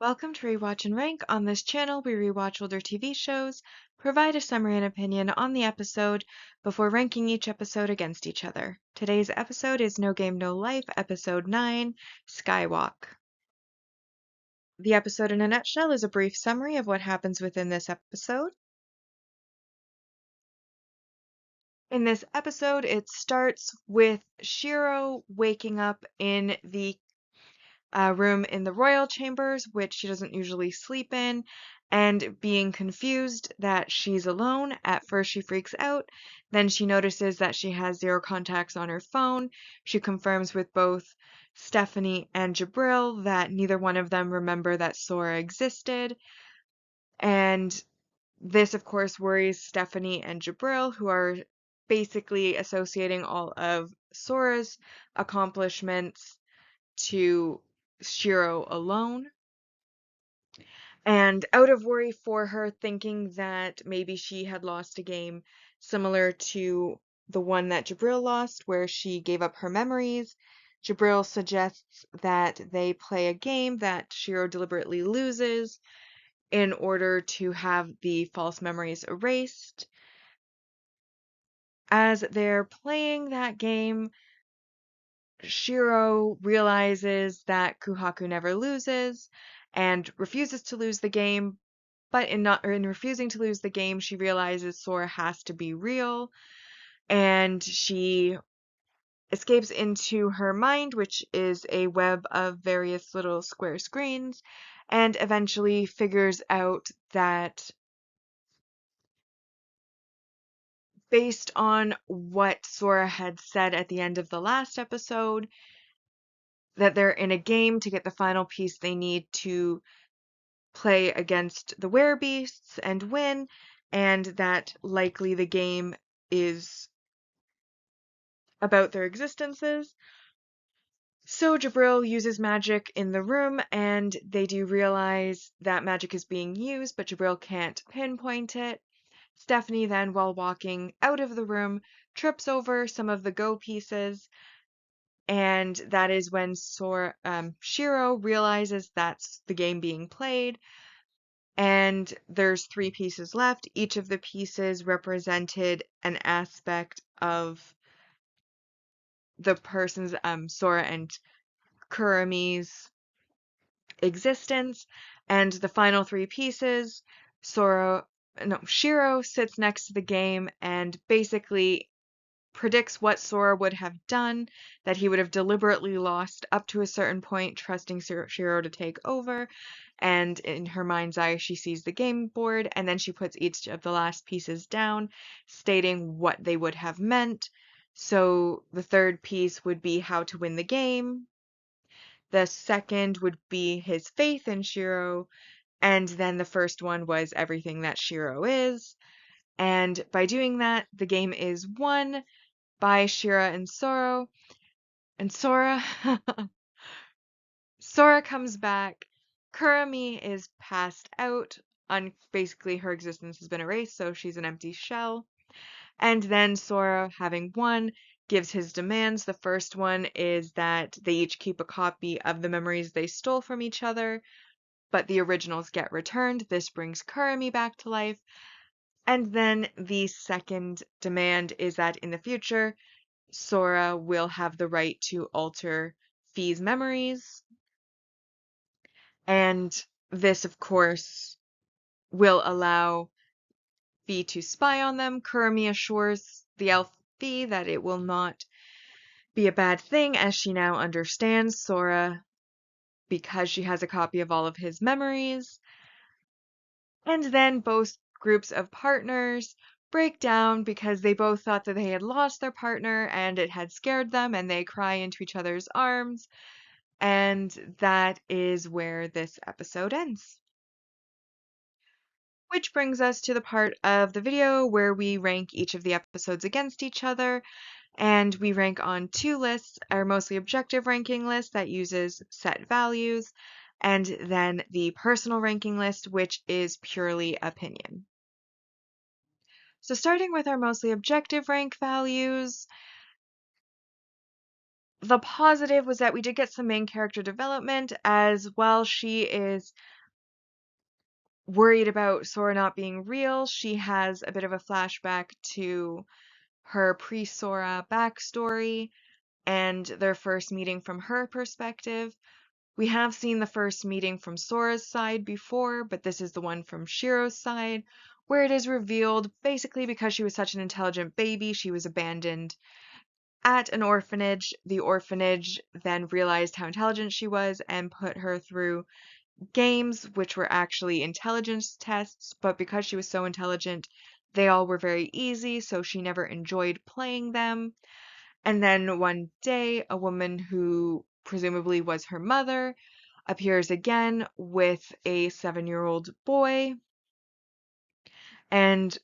Welcome to Rewatch and Rank. On this channel, we rewatch older TV shows, provide a summary and opinion on the episode before ranking each episode against each other. Today's episode is No Game, No Life, Episode 9, Skywalk. The episode in a nutshell is a brief summary of what happens within this episode. In this episode, it starts with Shiro waking up in the room in the royal chambers, which she doesn't usually sleep in, and being confused that she's alone. At first, she freaks out. Then she notices that she has zero contacts on her phone. She confirms with both Stephanie and Jabril that neither one of them remember that Sora existed. And this, of course, worries Stephanie and Jabril, who are basically associating all of Sora's accomplishments to Shiro alone. And out of worry for her, thinking that maybe she had lost a game similar to the one that Jabril lost, where she gave up her memories, Jabril suggests that they play a game that Shiro deliberately loses in order to have the false memories erased. As they're playing that game, Shiro realizes that Kuhaku never loses and refuses to lose the game, but in refusing to lose the game, she realizes Sora has to be real, and she escapes into her mind, which is a web of various little square screens, and eventually figures out that based on what Sora had said at the end of the last episode, that they're in a game to get the final piece they need to play against the werebeasts and win, and that likely the game is about their existences. So Jabril uses magic in the room, and they do realize that magic is being used, but Jabril can't pinpoint it. Stephanie then, while walking out of the room, trips over some of the go pieces, and that is when Shiro realizes that's the game being played. And there's three pieces left. Each of the pieces represented an aspect of the person's, Sora and Kurami's existence. And the final three pieces, Shiro sits next to the game and basically predicts what Sora would have done, that he would have deliberately lost up to a certain point, trusting Shiro to take over. And in her mind's eye, she sees the game board, and then she puts each of the last pieces down, stating what they would have meant. So the third piece would be how to win the game. The second would be his faith in Shiro, and then the first one was everything that Shiro is. And by doing that, the game is won by Shira and Sora. And Sora comes back. Kurami is passed out. Basically, her existence has been erased, so she's an empty shell. And then Sora, having won, gives his demands. The first one is that they each keep a copy of the memories they stole from each other, but the originals get returned. This brings Kurami back to life. And then the second demand is that in the future, Sora will have the right to alter Fi's memories. And this, of course, will allow Fi to spy on them. Kurami assures the elf Fi that it will not be a bad thing, as she now understands Sora because she has a copy of all of his memories. And then both groups of partners break down because they both thought that they had lost their partner and it had scared them, and they cry into each other's arms. And that is where this episode ends. Which brings us to the part of the video where we rank each of the episodes against each other. And we rank on two lists, our mostly objective ranking list that uses set values, and then the personal ranking list, which is purely opinion. So starting with our mostly objective rank values, The positive was that we did get some main character development as well. She is worried about Sora not being real. She has a bit of a flashback to her pre-Sora backstory and their first meeting from her perspective. We have seen the first meeting from Sora's side before, but this is the one from Shiro's side, where it is revealed basically because she was such an intelligent baby, she was abandoned at an orphanage. The orphanage then realized how intelligent she was and put her through games, which were actually intelligence tests, but because she was so intelligent, they all were very easy, so she never enjoyed playing them. And then one day, a woman who presumably was her mother appears again with a 7-year-old boy, and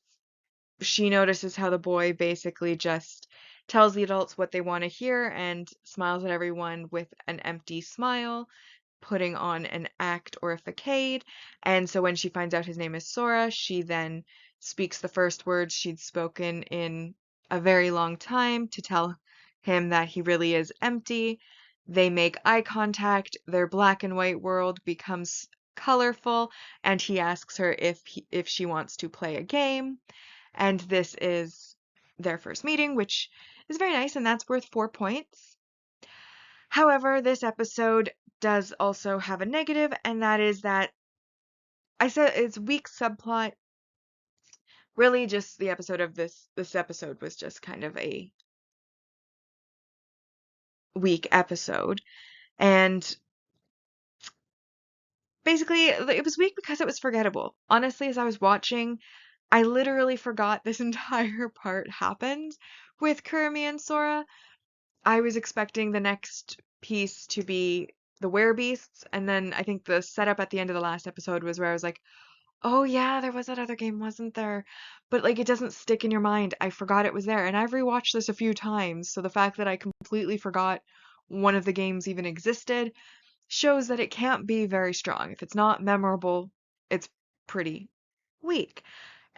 she notices how the boy basically just tells the adults what they want to hear and smiles at everyone with an empty smile, putting on an act or a facade. And so when she finds out his name is Sora, she then speaks the first words she'd spoken in a very long time to tell him that he really is empty. They make eye contact, their black and white world becomes colorful, and he asks her if she wants to play a game. And this is their first meeting, which is very nice, and that's worth 4 points. However, this episode does also have a negative, and that is that I said it's weak subplot. Really, just the episode of this episode was just kind of a weak episode. And basically, it was weak because it was forgettable. Honestly, as I was watching, I literally forgot this entire part happened with Kurumi and Sora. I was expecting the next piece to be the werebeasts, and then I think the setup at the end of the last episode was where I was like, "Oh yeah, there was that other game, wasn't there?" But like it doesn't stick in your mind. I forgot it was there, and I've rewatched this a few times, so the fact that I completely forgot one of the games even existed shows that it can't be very strong. If it's not memorable, it's pretty weak.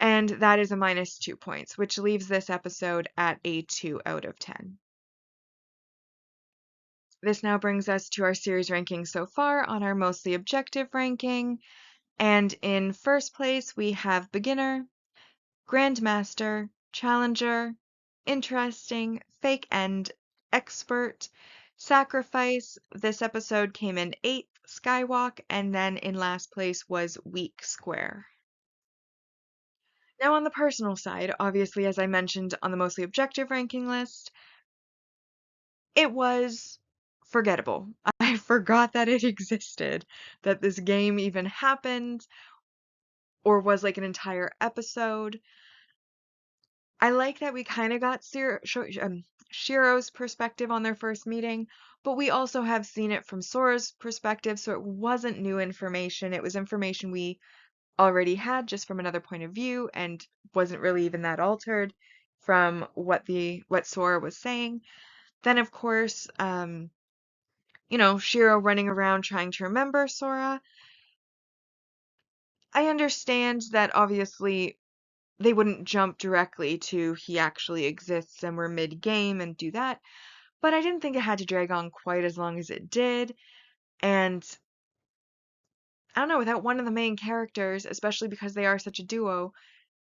And that is a -2 points, which leaves this episode at a 2 out of 10. This now brings us to our series ranking so far on our mostly objective ranking. And in first place, we have Beginner, Grandmaster, Challenger, Interesting, Fake End, Expert, Sacrifice. This episode came in 8th, Skywalk, and then in last place was Weak Square. Now, on the personal side, obviously, as I mentioned on the mostly objective ranking list, it was forgettable. I forgot that it existed, that this game even happened, or was like an entire episode. I like that we kind of got Shiro's perspective on their first meeting, but we also have seen it from Sora's perspective, so it wasn't new information. It was information we already had just from another point of view and wasn't really even that altered from what Sora was saying. Then of course, Shiro running around trying to remember Sora. I understand that obviously they wouldn't jump directly to he actually exists and we're mid-game and do that, but I didn't think it had to drag on quite as long as it did. And I don't know, without one of the main characters, especially because they are such a duo,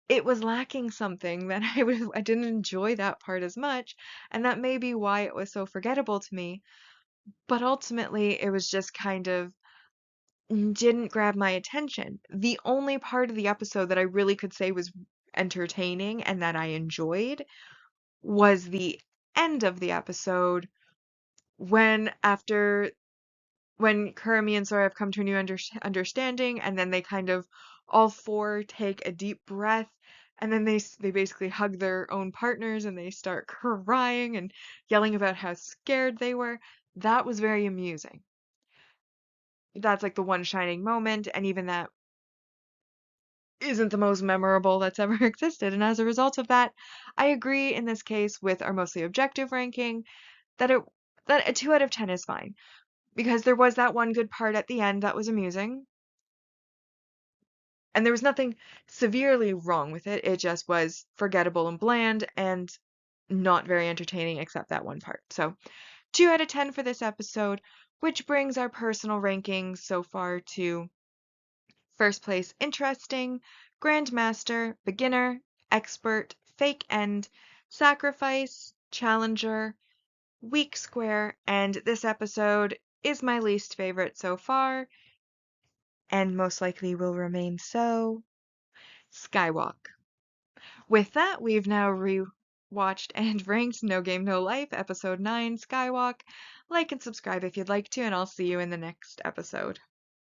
it was lacking something that I didn't enjoy that part as much, and that may be why it was so forgettable to me. But ultimately, it was just kind of didn't grab my attention. The only part of the episode that I really could say was entertaining and that I enjoyed was the end of the episode when after when Kurumi and Sora have come to a new understanding, and then they kind of all four take a deep breath, and then they basically hug their own partners and they start crying and yelling about how scared they were. That was very amusing. That's like the one shining moment, and even that isn't the most memorable that's ever existed. And as a result of that, I agree in this case with our mostly objective ranking that it that a 2 out of 10 is fine because there was that one good part at the end that was amusing, and there was nothing severely wrong with it. It just was forgettable and bland and not very entertaining except that one part. So 2 out of 10 for this episode, which brings our personal rankings so far to first place interesting, grandmaster, beginner, expert, fake end, sacrifice, challenger, weak square, and this episode is my least favorite so far, and most likely will remain so, Skywalk. With that, we've now rewatched and ranked No Game No Life, episode 9, Skywalk. Like and subscribe if you'd like to, and I'll see you in the next episode.